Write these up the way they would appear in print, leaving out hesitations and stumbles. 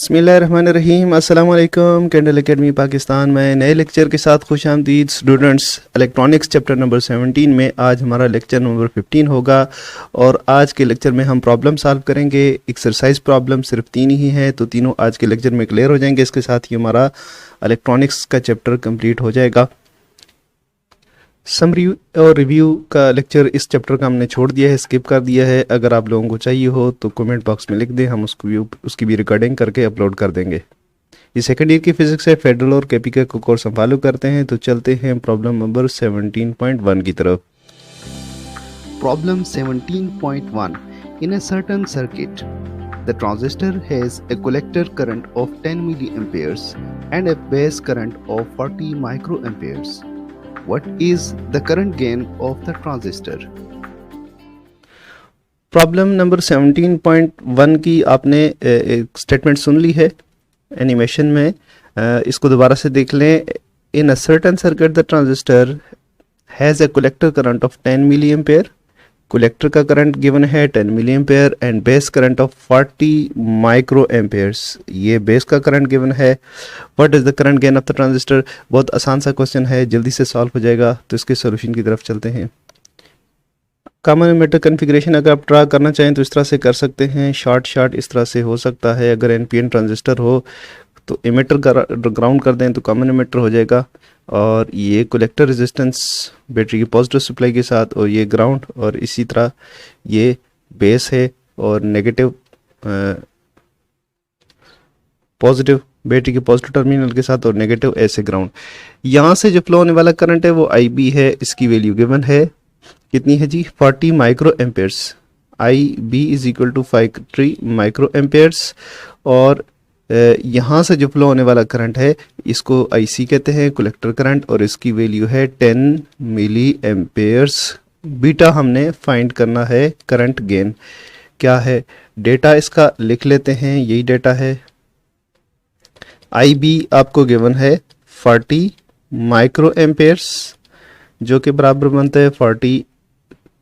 बिस्मिल्लाहिर्रहमानिर्रहीम। अस्सलाम वालेकुम। कैंडल एकेडमी पाकिस्तान में नए लेक्चर के साथ खुश आमदीद स्टूडेंट्स। इलेक्ट्रॉनिक्स चैप्टर नंबर 17 में आज हमारा लेक्चर नंबर 15 होगा और आज के लेक्चर में हम प्रॉब्लम सॉल्व करेंगे। एक्सरसाइज प्रॉब्लम सिर्फ 3 ही है, तो तीनों आज के लेक्चर में क्लियर हो जाएंगे। इसके साथ ही हमारा इलेक्ट्रॉनिक्स का चैप्टर कंप्लीट हो जाएगा। समरी और रिव्यू का लेक्चर इस चैप्टर का हमने छोड़ दिया है, स्किप कर दिया है। अगर आप लोगों को चाहिए हो तो कमेंट बॉक्स में लिख दें, हम उसकी भी रिकॉर्डिंग करके अपलोड कर देंगे। ये सेकंड ईयर की फिजिक्स है, फेडरल और केपीके को कोर्स हम फॉलो करते हैं। तो चलते हैं प्रॉब्लम नंबर 17.1 की तरफ। Problem 17.1. In a certain circuit, the transistor has a collector current of 10 milliamperes and a base current of 40 microamperes. What is the current gain of the transistor? Problem number 17.1 की आपने एक statement सुन ली है animation में। इसको दोबारा से देख लें। In a certain circuit the transistor has a collector current of 10 milli ampere. Collector का करंट गिवन है 10 milli ampere and base current of 40 micro amperes. ये बेस का करंट गिवन है। What is the current gain of the transistor? बहुत आसान सा question है, जल्दी से सॉल्व हो जाएगा। तो इसके सॉल्यूशन की तरफ चलते हैं। कॉमन एमिटर कन्फिग्रेशन अगर आप ड्रा करना चाहें तो इस तरह से कर सकते हैं। शॉर्ट इस तरह से हो सकता है। अगर एनपीएन ट्रांजिस्टर हो तो एमिटर ग्राउंड कर दें तो कॉमन एमिटर हो जाएगा, और ये कलेक्टर रेजिस्टेंस बैटरी की पॉजिटिव सप्लाई के साथ, और ये ग्राउंड, और इसी तरह ये बेस है और नेगेटिव पॉजिटिव बैटरी के पॉजिटिव टर्मिनल के साथ और नेगेटिव ऐसे ग्राउंड। यहाँ से जो फ्लो होने वाला करंट है वो IB है। इसकी वैल्यू गिवन है, कितनी है जी? 40 micro amperes. IB is equal to 40 micro amperes. और यहाँ से जो फ्लो होने वाला करंट है इसको IC कहते हैं, कलेक्टर करंट, और इसकी वैल्यू है 10 मिली एम्पेयर्स। बीटा हमने फाइंड करना है। करंट गेन क्या है? डेटा इसका लिख लेते हैं, यही डेटा है। IB आपको गिवन है 40 माइक्रो एम्पेयर्स, जो कि बराबर बनता है 40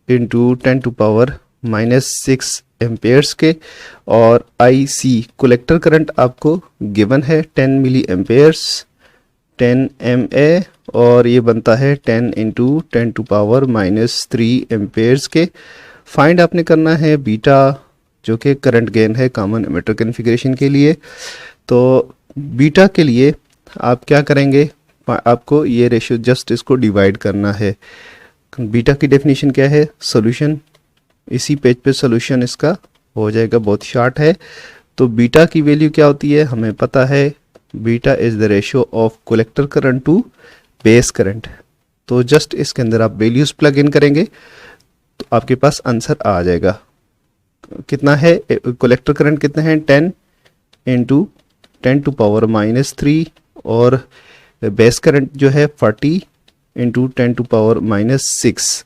इंटू 10 टू पावर -6 एम्पेयर्स के। और IC कलेक्टर करंट आपको गिवन है 10 मिली एम्पेयर्स, 10 MA, और ये बनता है 10 इंटू 10 टू पावर -3 एम्पेयर्स के। फाइंड आपने करना है बीटा, जो कि करंट गेन है कॉमन एमिटर कॉन्फ़िगरेशन के लिए। तो बीटा के लिए आप क्या करेंगे? आपको ये रेशियो जस्ट इसको डिवाइड करना है। बीटा की डेफिनेशन क्या है? सॉल्यूशन, इसी पेज पे सॉल्यूशन इसका हो जाएगा, बहुत शॉर्ट है। तो बीटा की वैल्यू क्या होती है हमें पता है। Beta is the ratio of collector current to base current. तो जस्ट इसके अंदर आप वैल्यूज प्लग इन करेंगे तो आपके पास आंसर आ जाएगा। कितना है कलेक्टर करंट? कितना है? 10 इंटू 10 टू पावर -3, और बेस करंट जो है 40 इंटू 10 टू पावर -6।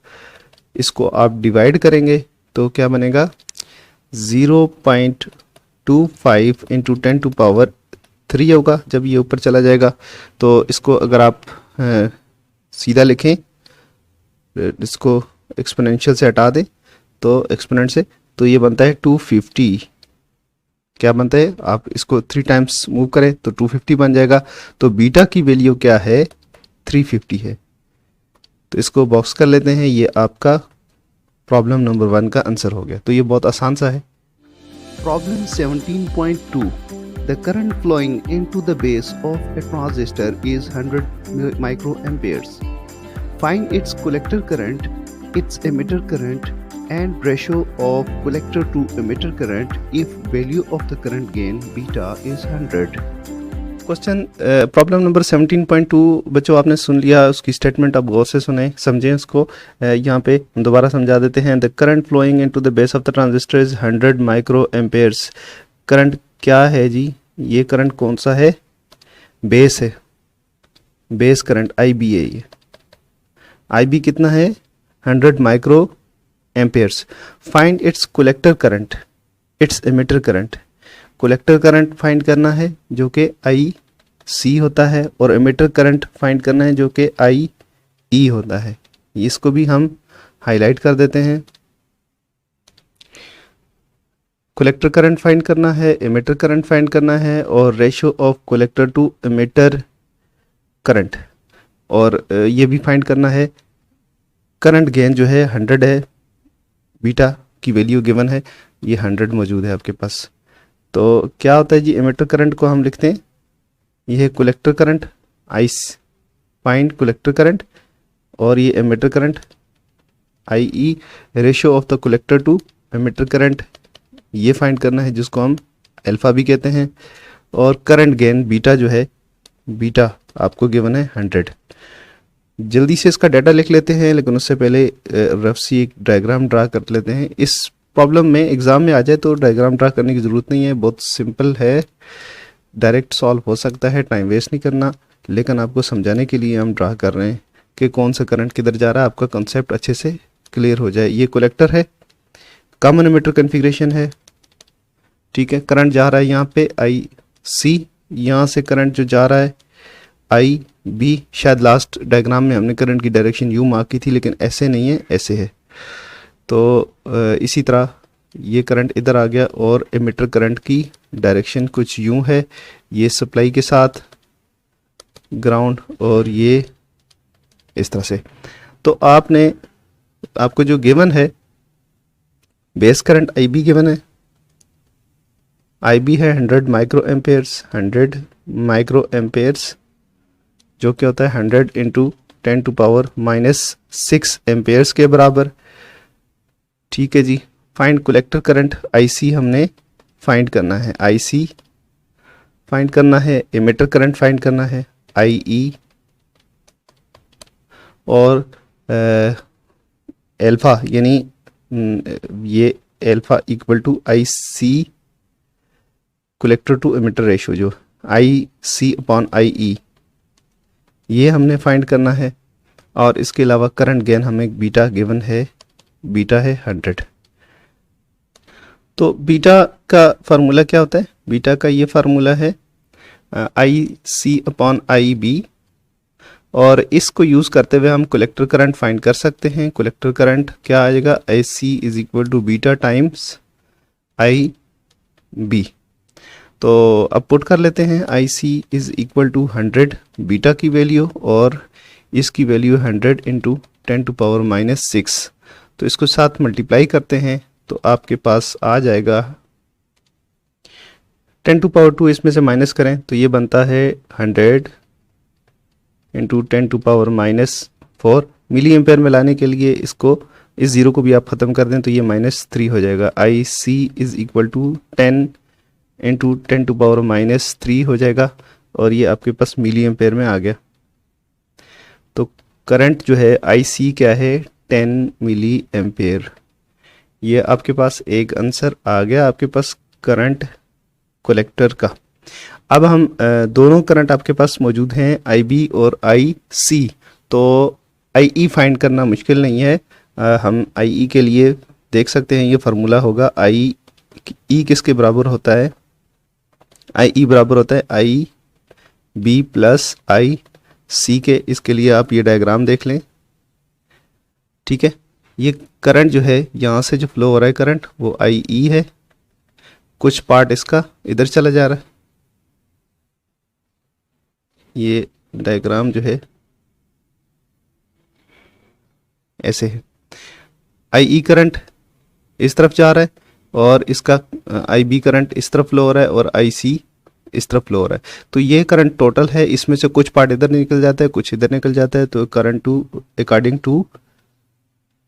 इसको आप डिवाइड करेंगे तो क्या बनेगा? 0.25 इंटू 10 टू पावर 3 होगा जब ये ऊपर चला जाएगा। तो इसको अगर आप सीधा लिखें, इसको एक्सपोनेंशियल से हटा दें तो एक्सपोनेंट से, तो ये बनता है 250। क्या बनता है? आप इसको 3 टाइम्स मूव करें तो 250 बन जाएगा। तो बीटा की वैल्यू क्या है? 350 है। तो इसको बॉक्स कर लेते हैं। ये आपका प्रॉब्लम नंबर 1 का आंसर हो गया। तो ये बहुत आसान सा है। Problem 17.2. The current flowing into the base of a transistor is 100 microamperes. Find its collector current, its emitter current, and ratio of collector to emitter current if value of the current gain beta is 100. Question problem number 17.2 बच्चों आपने सुन लिया, उसकी statement आप गौर से सुने, समझें उसको। यहाँ पे हम दोबारा समझा देते हैं। The current flowing into the base of the transistor is 100 micro amperes. Current क्या है जी? ये करंट कौन सा है? बेस है, बेस करंट IB है। ये IB कितना है? 100 micro Ampere's. Find its collector current, it's emitter current. Collector current find करना है जो कि IC होता है, और एमिटर करंट फाइंड करना है जो कि IE होता है। इसको भी हम हाईलाइट कर देते हैं। कलेक्टर करंट फाइंड करना है, एमिटर करंट फाइंड करना है और ratio of collector to emitter current, और ये भी फाइंड करना है। करंट गेन जो है 100 है, बीटा की वैल्यू गिवन है, ये 100 मौजूद है आपके पास। तो क्या होता है जी, एमिटर करंट को हम लिखते हैं, ये है collector current, I find collector current, और ये emitter current I E ratio of the collector to emitter current, ये फाइंड करना है जिसको हम अल्फा भी कहते हैं। और करंट गेन बीटा जो है, बीटा आपको गिवन है 100। जल्दी से इसका डाटा लिख लेते हैं, लेकिन उससे पहले रफ सी एक डायग्राम ड्रा कर लेते हैं। इस प्रॉब्लम में एग्जाम में आ जाए तो डायग्राम ड्रा करने की ज़रूरत नहीं है, बहुत सिंपल है, डायरेक्ट सॉल्व हो सकता है, टाइम वेस्ट नहीं करना। लेकिन आपको समझाने के लिए हम ड्रा कर रहे हैं कि कौन सा करंट किधर जा रहा है, आपका कंसेप्ट अच्छे से क्लियर हो जाए। ये कलेक्टर है, कॉमन एमिटर कन्फिग्रेशन है, ठीक है। करंट जा रहा है यहाँ पे आई सी, यहाँ से करंट जो जा रहा है आई बी। शायद लास्ट डायग्राम में हमने करंट की डायरेक्शन यू मार्क की थी, लेकिन ऐसे नहीं है, ऐसे है। तो इसी तरह ये करंट इधर आ गया और एमिटर करंट की डायरेक्शन कुछ यूं है, ये सप्लाई के साथ ग्राउंड, और ये इस तरह से। तो आपको जो गिवन है base current I be given है, आई बी है 100 माइक्रो एम्पेयर्स, 100 माइक्रो एम्पेयर्स जो क्या होता है 100 इंटू 10⁻⁻6 एम्पेयर्स के बराबर, ठीक है जी। फाइंड कलेक्टर करंट आई सी हमने फाइंड करना है, आई सी फाइंड करना है, एमिटर करंट फाइंड करना है आई ई, और एल्फा यानी ये alpha equal to I C collector to emitter ratio, जो आई सी अपॉन आई ई, ये हमने फाइंड करना है। और इसके अलावा करंट गेन हमें बीटा गिवन है, बीटा है 100। तो बीटा का फार्मूला क्या होता है, बीटा का ये फार्मूला है आई सी अपॉन आई बी, और इसको यूज़ करते हुए हम कलेक्टर करंट फाइंड कर सकते हैं। कलेक्टर करंट क्या आएगा, I C is equal to beta times I B. तो अब पुट कर लेते हैं, I C is equal to 100 beta की वैल्यू, और इसकी वैल्यू 100 इंटू 10⁻⁻6। तो इसको साथ मल्टीप्लाई करते हैं तो आपके पास आ जाएगा 10⁻2, इसमें से माइनस करें तो ये बनता है 100 इंटू 10⁻⁻4। मिली एम्पेयर में लाने के लिए इसको, इस जीरो को भी आप ख़त्म कर दें तो ये -3 हो जाएगा। आई C is equal to 10 into 10⁻⁻3 हो जाएगा, और ये आपके पास मिली एम्पेयर में आ गया। तो करंट जो है आई सी क्या है, 10 मिली एम्पेयर। ये आपके पास एक आंसर आ गया आपके पास करंट कलेक्टर का। अब हम दोनों करंट आपके पास मौजूद हैं, आई बी और आई सी। तो आई ई फाइंड करना मुश्किल नहीं है, हम आई ई के लिए देख सकते हैं, ये फार्मूला होगा आई ई किसके बराबर होता है, आई ई बराबर होता है आई बी प्लस आई सी के। इसके लिए आप ये डायग्राम देख लें, ठीक है। ये करंट जो है यहाँ से जो फ्लो हो रहा है करंट, वो आई ई है, कुछ पार्ट इसका इधर चला जा रहा है। ये डायग्राम जो है ऐसे है, आई ई करंट इस तरफ जा रहा है, और इसका आई बी करंट इस तरफ फ्लो हो रहा है, और आई सी इस तरफ फ्लो हो रहा है। तो ये करंट टोटल है, इसमें से कुछ पार्ट इधर निकल जाता है, कुछ इधर निकल जाता है। तो current to according to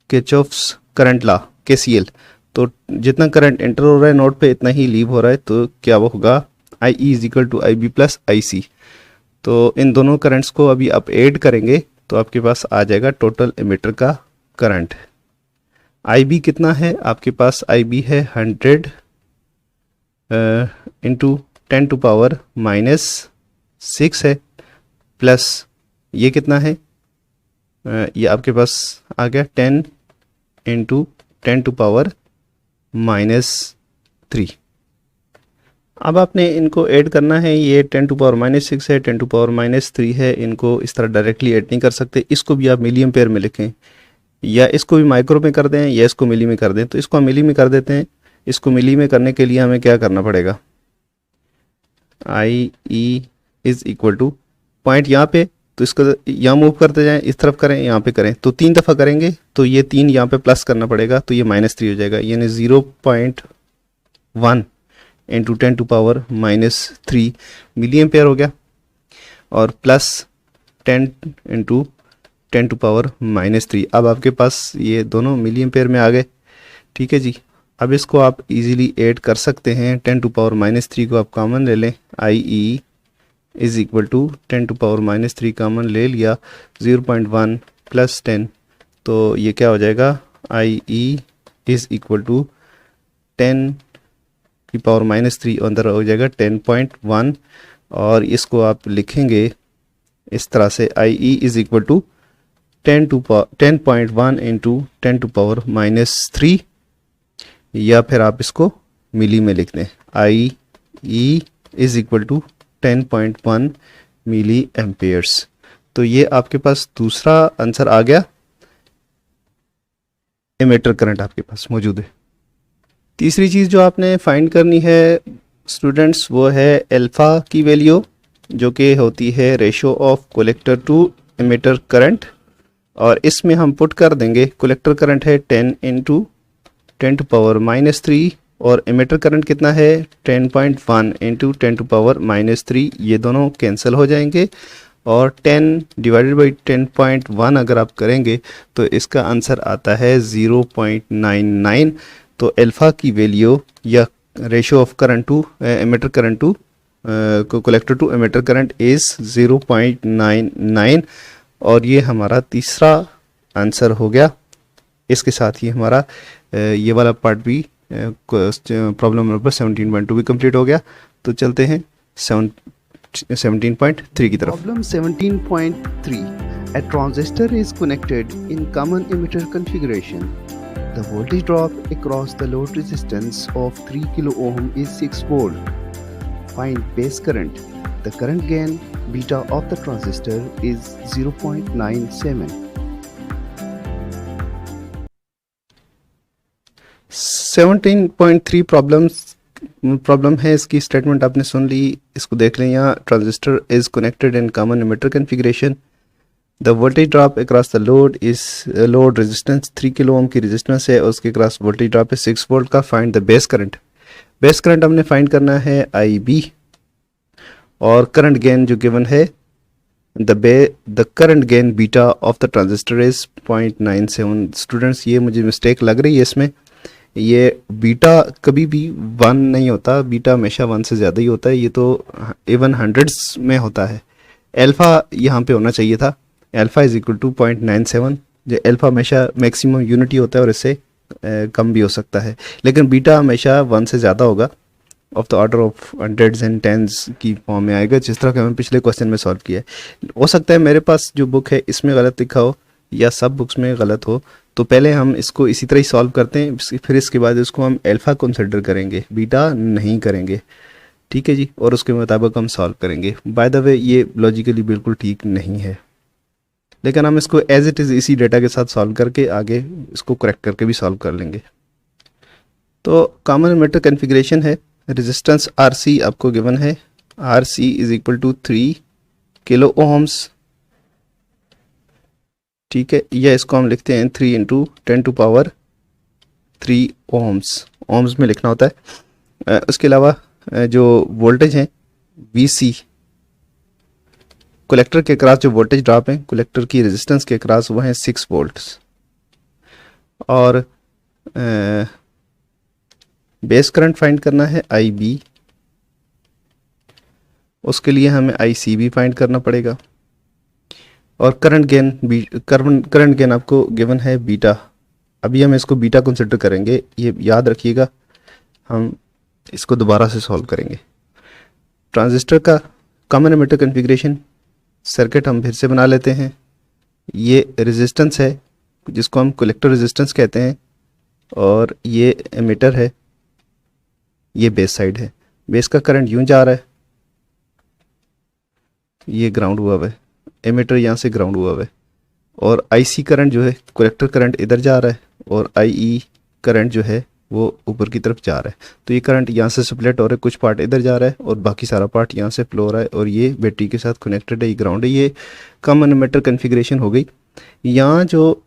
Kirchhoff's current law KCL, तो जितना करंट एंटर हो रहा है नोड पे इतना ही लीव हो रहा है। तो क्या वो होगा, I E is equal to I B plus I C. तो इन दोनों करंट्स को अभी आप ऐड करेंगे तो आपके पास आ जाएगा टोटल एमिटर का करंट। आई बी कितना है आपके पास, आई बी है 100 इंटू 10⁻⁻6 है, प्लस ये कितना है, ये आपके पास आ गया 10 इंटू 10⁻⁻3। अब आपने इनको ऐड करना है, ये 10⁻⁻6 है, 10⁻⁻3 है, इनको इस तरह डायरेक्टली ऐड नहीं कर सकते। इसको भी आप मिली एम्पेयर में लिखें, या इसको भी माइक्रो में कर दें, या इसको मिली में कर दें। तो इसको हम मिली में कर देते हैं, इसको मिली में करने के लिए हमें क्या करना पड़ेगा, I E is equal to point यहाँ पे, तो इसको यहाँ मूव करते जाएं, इस तरफ करें, यहाँ पे करें, तो 3 दफ़ा करेंगे तो ये 3 यहाँ पे प्लस करना पड़ेगा, तो ये -3 हो जाएगा, यानी 0.1 इंटू 10⁻³ मिली एम्पेयर हो गया, और प्लस 10 इंटू 10⁻³ अब आपके पास ये दोनों मिली एम्पेयर में आ गए। ठीक है जी, अब इसको आप इजीली ऐड कर सकते हैं। 10⁻³ को आप कॉमन ले लें, I E is equal to 10⁻³ common ले लिया, 0.1 प्लस 10, तो ये क्या हो जाएगा, आई ई इज इक्वल टू 10⁻³ अंदर हो जाएगा 10.1, और इसको आप लिखेंगे इस तरह से, I E is equal to 10.1 into 10⁻³ या फिर आप इसको मिली में लिख दें, I E is equal to 10.1 milli amperes. तो ये आपके पास दूसरा आंसर आ गया, एमिटर करंट आपके पास मौजूद है। तीसरी चीज़ जो आपने फाइंड करनी है स्टूडेंट्स, वो है अल्फ़ा की वैल्यू, जो कि होती है ratio of collector to emitter current, और इसमें हम पुट कर देंगे कलेक्टर करंट है 10 इंटू 10⁻³ और एमिटर करंट कितना है 10.1 इंटू 10⁻³ ये दोनों कैंसिल हो जाएंगे, और 10 डिवाइडेड बाई 10.1 अगर आप करेंगे तो इसका आंसर आता है 0.99। तो अल्फ़ा की वैल्यू या ratio of current to emitter current to collector to emitter current is 0.99, और ये हमारा तीसरा आंसर हो गया। इसके साथ ही हमारा ये वाला पार्ट भी प्रॉब्लम नंबर 17.2 भी कंप्लीट हो गया। तो चलते हैं 17.3 की तरफ। Problem 17.3. A transistor is connected in common emitter configuration. The voltage drop across the load resistance of 3 kilo ohm is 6 volt. Find base current. The current gain beta of the transistor is 0.97. 17.3 problem है, इसकी statement आपने सुन ली, इसको देख लें। यहाँ transistor is connected in common emitter configuration, the voltage drop across the load is load resistance 3 kilo ohm की resistance है, उसके अक्रॉस वोल्टेज ड्रॉप है 6 वोल्ट का। Find the base current. Base current हमने फाइंड करना है आई बी, और current gain जो गिवन है the current gain beta of the transistor is 0.97। Students ये मुझे मिस्टेक लग रही है इसमें, ये बीटा कभी भी 1 नहीं होता, बीटा हमेशा 1 से ज़्यादा ही होता है, ये तो इवन हंड्रेड्स में होता है। अल्फ़ा यहाँ पे होना चाहिए था, अल्फ़ा इज इक्वल टू 0.97, जो अल्फ़ा हमेशा मैक्सिमम यूनिटी होता है और इससे कम भी हो सकता है, लेकिन बीटा हमेशा 1 से ज़्यादा होगा, of the order of hundreds and tens की फॉर्म में आएगा, जिस तरह के हमने पिछले क्वेश्चन में सॉल्व किया है। हो सकता है मेरे पास जो बुक है इसमें गलत लिखा हो या सब बुक्स में गलत हो, तो पहले हम इसको इसी तरह ही सॉल्व करते हैं, फिर इसके बाद इसको हम अल्फ़ा कंसिडर करेंगे, बीटा नहीं करेंगे। ठीक है जी, और उसके मुताबिक हम सॉल्व करेंगे। बाय द वे ये लॉजिकली बिल्कुल ठीक नहीं है, लेकिन हम इसको एज इट इज़ इसी डेटा के साथ सॉल्व करके आगे इसको करेक्ट करके भी सॉल्व कर लेंगे। तो कॉमन एमिटर कॉन्फ़िगरेशन है, रेजिस्टेंस आर सी आपको गिवन है, R C is equal to 3 kilo ohms. ठीक है, या इसको हम लिखते हैं 3 इंटू 10⁻³ ओम्स, ओम्स में लिखना होता है। उसके अलावा जो वोल्टेज हैं वी सी, कलेक्टर के अक्रॉस जो वोल्टेज ड्रॉप है कलेक्टर की रेजिस्टेंस के अक्रॉस वो हैं 6 वोल्ट्स, और बेस करंट फाइंड करना है आई बी, उसके लिए हमें आई सी भी फाइंड करना पड़ेगा, और करंट गेन आपको गिवन है बीटा। अभी हम इसको बीटा कंसिडर करेंगे, ये याद रखिएगा, हम इसको दोबारा से सॉल्व करेंगे। ट्रांजिस्टर का कॉमन एमिटर कॉन्फ़िगरेशन सर्किट हम फिर से बना लेते हैं। ये रेजिस्टेंस है जिसको हम कलेक्टर रेजिस्टेंस कहते हैं, और ये एमिटर है, ये बेस साइड है। बेस का करंट यूं जा रहा है, ये ग्राउंड हुआ हुआ है, एमिटर यहाँ से ग्राउंड हुआ हुआ है, और आईसी करंट जो है कलेक्टर करंट इधर जा रहा है, और आईई करंट जो है वो ऊपर की तरफ जा रहा है। तो ये करंट यहाँ से स्प्लिट हो रहा है, कुछ पार्ट इधर जा रहा है और बाकी सारा पार्ट यहाँ से फ्लो हो रहा है, और ये बैटरी के साथ कनेक्टेड है, ये ग्राउंड है। ये कॉमन एमिटर कन्फिग्रेशन हो गई। यहाँ जो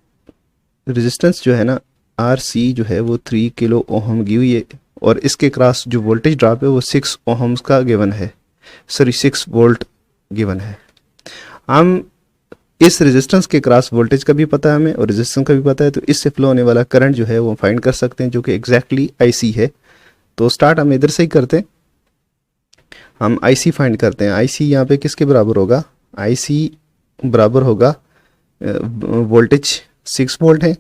रेजिस्टेंस जो है ना आर सी जो है वो 3 किलो ओहम की हुई है, और इसके क्रॉस जो वोल्टेज ड्रॉप है वो 6 ओहम्स का गिवन है, सॉरी 6 वोल्ट गिवन है। हम इस रेजिस्टेंस के क्रॉस वोल्टेज का भी पता है हमें और रेजिस्टेंस का भी पता है, तो इससे फ्लो होने वाला करंट जो है वो फाइंड कर सकते हैं, जो कि एग्जैक्टली आईसी है। तो स्टार्ट हम इधर से ही करते हैं, हम आईसी फाइंड करते हैं। आईसी यहाँ पे किसके बराबर होगा, आईसी बराबर होगा वोल्टेज 6 वोल्ट है,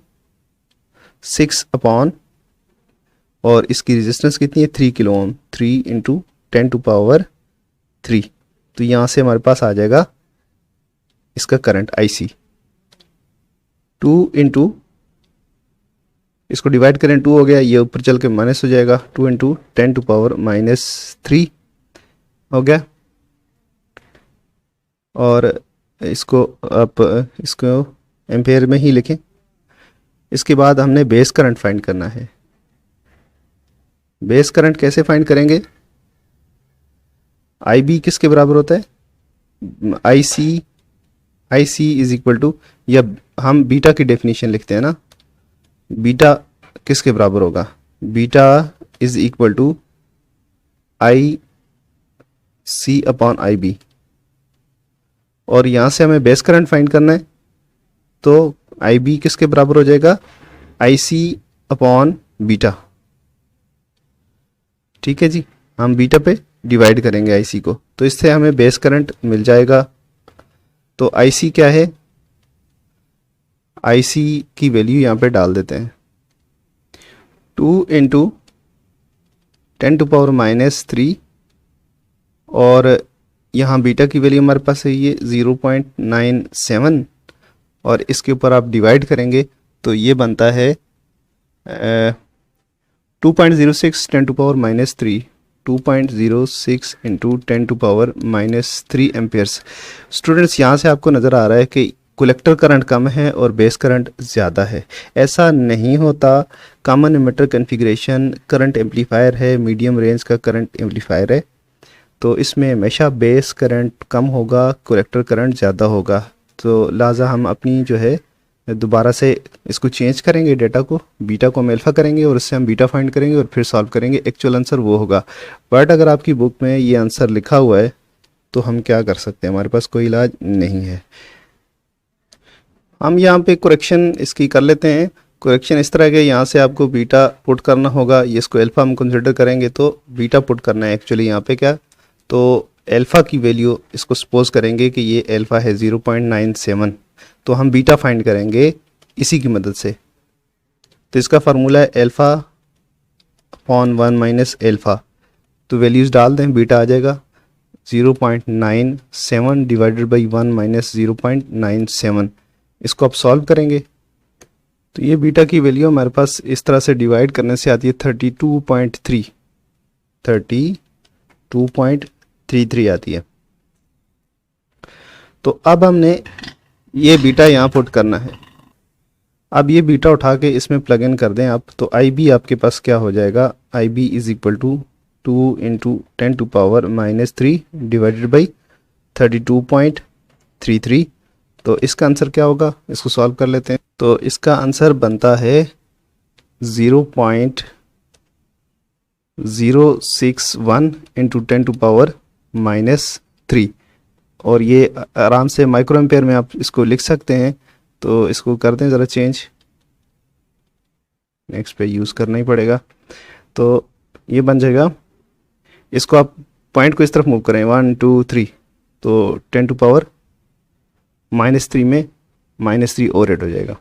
6 अपॉन, और इसकी रेजिस्टेंस कितनी है 3 किलो ओम, 3 इंटू 10⁻3। तो यहाँ से हमारे पास आ जाएगा इसका करंट आईसी। 2 इंटू, इसको डिवाइड करें 2 हो गया, ये ऊपर चल के माइनस हो जाएगा, 2 इंटू 10⁻³ हो गया। और इसको आप इसको एम्पेयर में ही लिखें। इसके बाद हमने बेस करंट फाइंड करना है। बेस करंट कैसे फाइंड करेंगे, आई बी किसके बराबर होता है, आई सी इज इक्वल टू, या हम बीटा की डेफिनेशन लिखते हैं ना, बीटा किसके बराबर होगा, beta is equal to I C upon I B. और यहां से हमें बेस करंट फाइंड करना है, तो आई बी किसके बराबर हो जाएगा, आई सी अपॉन बीटा। ठीक है जी, हम बीटा पे डिवाइड करेंगे आईसी को, तो इससे हमें बेस करंट मिल जाएगा। तो आईसी क्या है, आईसी की वैल्यू यहां पे डाल देते हैं, 2 इंटू 10⁻³ और यहाँ बीटा की वैल्यू हमारे पास है ये 0.97, और इसके ऊपर आप डिवाइड करेंगे तो ये बनता है 2.06 10⁻³ 2.06 इंटू 10⁻³ एम्पियर्स। स्टूडेंट्स, यहाँ से आपको नज़र आ रहा है कि कलेक्टर करंट कम है और बेस करंट ज़्यादा है। ऐसा नहीं होता, common emitter configuration current amplifier है, मीडियम रेंज का करंट एम्पलीफायर है, तो इसमें हमेशा बेस करंट कम होगा, कलेक्टर करंट ज़्यादा होगा। तो लिहाजा हम अपनी जो है दोबारा से इसको चेंज करेंगे, डेटा को, बीटा को हम अल्फा करेंगे और इससे हम बीटा फाइंड करेंगे और फिर सॉल्व करेंगे, एक्चुअल आंसर वो होगा। बट अगर आपकी बुक में ये आंसर लिखा हुआ है तो हम क्या कर सकते हैं, हमारे पास कोई इलाज नहीं है। हम यहाँ पे करेक्शन इसकी कर लेते हैं। करेक्शन इस तरह के, यहाँ से आपको बीटा पुट करना होगा, ये इसको अल्फ़ा हम कंसिडर करेंगे तो बीटा पुट करना है एक्चुअली यहाँ पे क्या, तो अल्फ़ा की वैल्यू इसको सपोज करेंगे कि ये अल्फ़ा है 0.97, तो हम बीटा फाइंड करेंगे इसी की मदद से। तो इसका फार्मूला है अल्फ़ा अपॉन 1 माइनस अल्फ़ा, तो वैल्यूज़ डाल दें, बीटा आ जाएगा 0.97 डिवाइडेड बाई 1 माइनस 0.97। इसको आप सॉल्व करेंगे तो ये बीटा की वैल्यू हमारे पास इस तरह से डिवाइड करने से आती है 32.33 आती है। तो अब हमने ये बीटा यहाँ पुट करना है। अब ये बीटा उठा के इसमें प्लग इन कर दें आप, तो आई बी आपके पास क्या हो जाएगा, I B is equal to 2 into 10⁻³ divided by 32.33। तो इसका आंसर क्या होगा, इसको सॉल्व कर लेते हैं। तो इसका आंसर बनता है 0.061 इंटू 10⁻³ और ये आराम से माइक्रो एम्पेयर में आप इसको लिख सकते हैं। तो इसको करते हैं ज़रा चेंज, नेक्स्ट पे यूज़ करना ही पड़ेगा। तो ये बन जाएगा, इसको आप पॉइंट को इस तरफ मूव करें 1 2 3, तो 10⁻³ में -3 और ऐड हो जाएगा,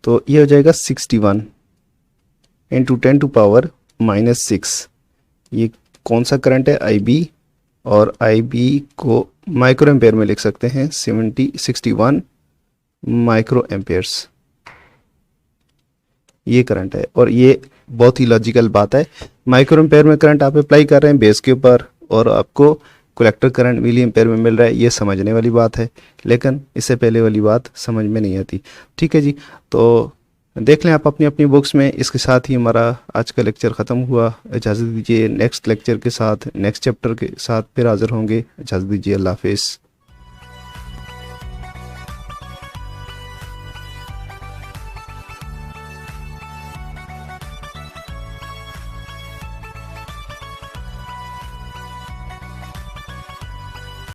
तो ये हो जाएगा 61 इंटू 10⁻⁻6। ये कौन सा करंट है, आई बी, और आई बी को माइक्रो एम्पेयर में लिख सकते हैं 61 माइक्रो एम्पेयर्स, ये करंट है। और ये बहुत ही लॉजिकल बात है, माइक्रो एम्पेयर में करंट आप अप्लाई कर रहे हैं बेस के ऊपर और आपको कलेक्टर करंट मिली एम्पेयर में मिल रहा है, ये समझने वाली बात है, लेकिन इससे पहले वाली बात समझ में नहीं आती। ठीक है जी, तो देख लें आप अपनी अपनी बुक्स में। इसके साथ ही हमारा आज का लेक्चर ख़त्म हुआ। इजाज़त दीजिए, नेक्स्ट लेक्चर के साथ, नेक्स्ट चैप्टर के साथ फिर हाज़िर होंगे। इजाज़त दीजिए, अल्लाह हाफ़िज़।